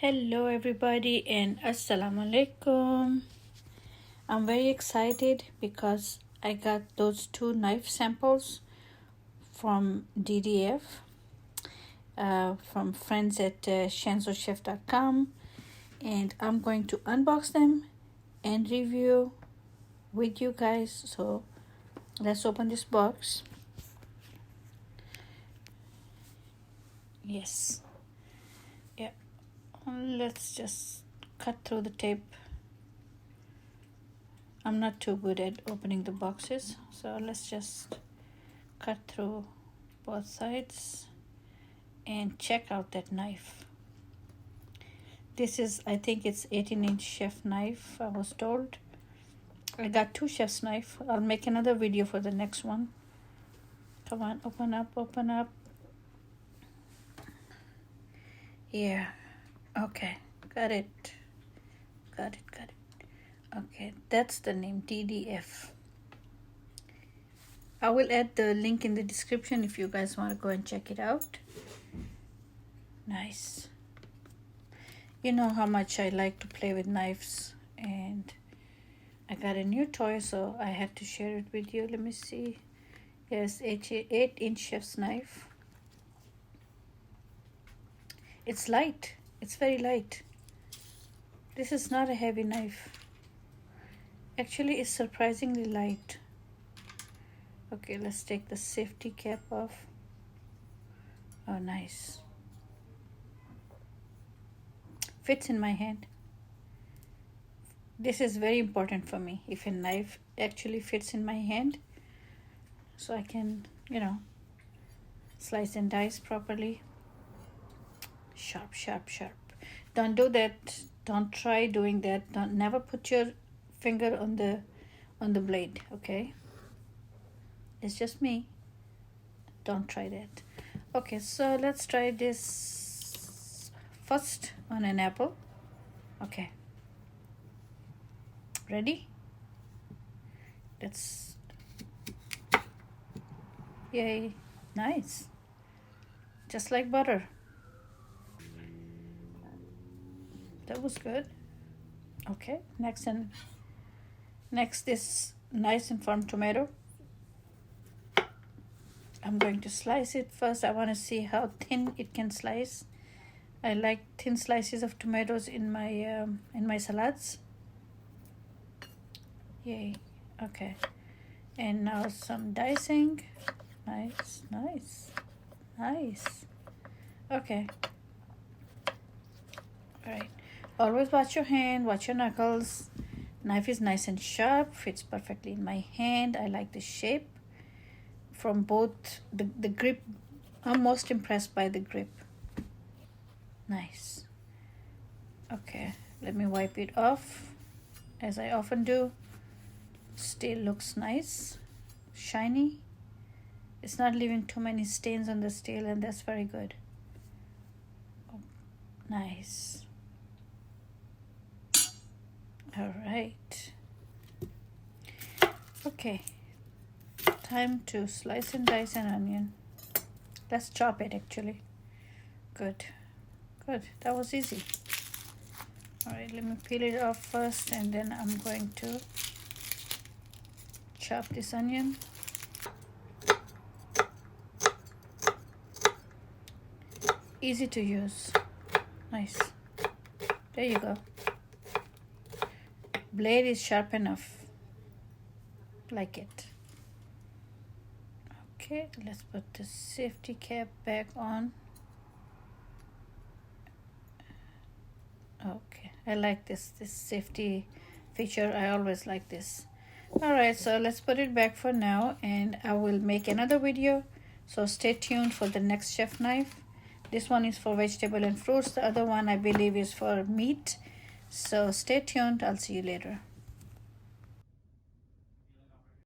Hello everybody and assalamu alaikum. I'm very excited because I got those two knife samples from DDF from friends at shanzochef.com, and I'm going to unbox them and review with you guys. So let's open this box. Yes. Yeah. Let's just cut through the tape. I'm not too good at opening the boxes, so let's just cut through both sides and check out that knife. This is, I think it's 18-inch chef knife, I was told. I got two chef's knife. I'll make another video for the next one. Come on, open up, open up. Yeah, okay, got it. Okay, that's the name, DDF. I will add the link in the description if you guys want to go and check it out. Nice. You know how much I like to play with knives, and I got a new toy, so I had to share it with you. Let me see. Yes, 8-inch chef's knife. It's light. It's very light. This is not a heavy knife. Actually, it's surprisingly light. Okay, let's take the safety cap off. Oh, nice. Fits in my hand. This is very important for me, if a knife actually fits in my hand, so I can, slice and dice properly. Sharp, sharp, sharp. Don't do that. Don't try doing that. Never put your finger on the blade, okay? It's just me. Don't try that. Okay, so let's try this first on an apple. Okay. Ready? Let's. Yay. Nice. Just like butter. That was good. Okay, next this nice and firm tomato. I'm going to slice it first. I want to see how thin it can slice. I like thin slices of tomatoes in my salads. Yay. Okay, and now some dicing. Nice. Okay. All right. Always watch your hand, watch your knuckles. Knife is nice and sharp, fits perfectly in my hand. I like the shape from both the grip. I'm most impressed by the grip. Nice. Okay, let me wipe it off, as I often do. Still looks nice, shiny. It's not leaving too many stains on the steel, and that's very good. Oh, nice. All right. Okay. Time to slice and dice an onion. Let's chop it actually. Good. That was easy. All right, let me peel it off first, and then I'm going to chop this onion. Easy to use. Nice. There you go. Blade is sharp enough. Like it. Okay, let's put the safety cap back on. Okay, I like this safety feature. I always like this. Alright, so let's put it back for now, and I will make another video, so stay tuned for the next chef knife. This one is for vegetable and fruits. The other one I believe is for meat. So stay tuned. I'll see you later.